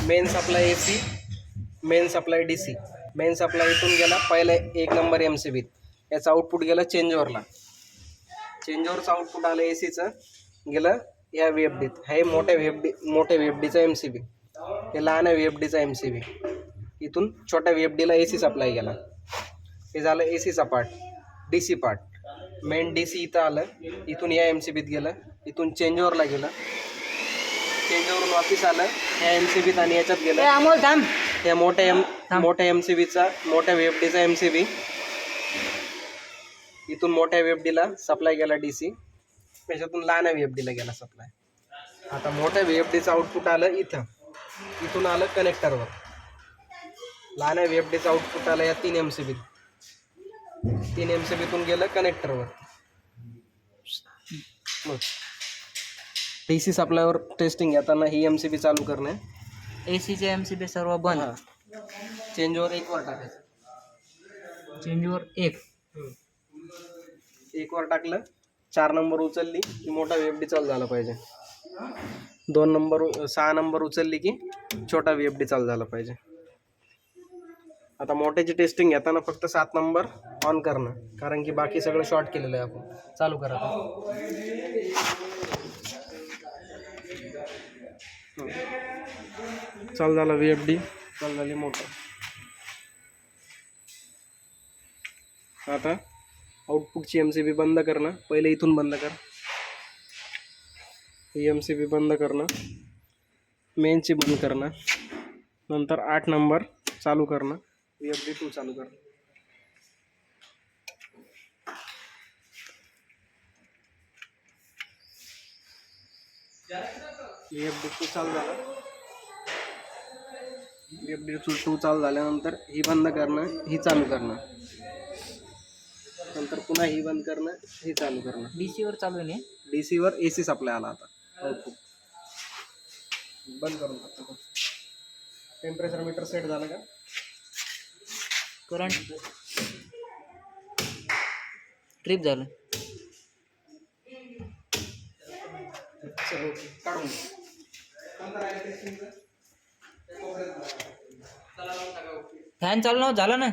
Main supply AC, main supply DC. Main supply इथून गेला पहिला 1 नंबर MCBत, याचं आउटपुट गेलं चेंजओव्हरला. चेंजओव्हरचं आउटपुट आलं ACचं, गेलं या VFDत. हे मोठ्या VFDचा MCB, हे लहान VFDचा MCB. इथून छोट्या VFDला AC सप्लाय गेला. हे झालं ACचा part. DC part, main DC इथं आलं, इथून या MCBत गेलं, इथून चेंजओव्हरला गेलं, चेंजओव्हरून वापिस आलं ह्या MCBत आणि याच्यात गेलं अमोल थांब. या मोठ्या MCBचा, मोठ्या VFDचा MCB. इथून मोठ्या VFDला सप्लाय गेला DC, त्याच्यातून लहान VFDला गेला सप्लाय. आता मोठ्या VFDचं आउटपुट आलं इथं, इथून आलं कनेक्टरवर. लहान VFDचं आउटपुट आलं या 3 MCBत, 3 MCBतून गेलं कनेक्टरवर. DC सप्लायवर टेस्टिंग घेताना ही MCB चालू करणे. ACचे MCB सर्व बंद. चेंजओव्हर 1 वर टाकायचं. चेंजवर 1 वर टाकलं, 4 नंबर उचलली की मोठा VFD चालू झाला पाहिजे. 2 नंबर 6 नंबर उचलली की छोटा VFD चालू झाला पाहिजे. आता मोठ्याची टेस्टिंग घेताना फक्त 7 नंबर ऑन करणं, कारण की बाकी सगळं शॉर्ट केलेलं आहे आपण. चालू करा. चालू झाला VFD, चालू झाली मोटर. आता आउटपुटची MCB बंद करणं. पहिले इथून बंद कर, ही MCB बंद करणं, मेनची बंद करणं, नंतर 8 नंबर चालू करणं, VFD2 चालू करणं. VFD2 चालू झाला. VFD2 चालू झाल्यानंतर ही बंद करणं, ही चालू करणं, नंतर पुन्हा ही बंद करणं, ही चालू करणं. DC वर चालू आहे. DC वर AC सप्लाय आला. आता आउटपुट बंद करून टाकतो. टेम्परेचर मीटर सेट झालं का? करंट ट्रिप झालं. काढून फॅन चालू झाला ना.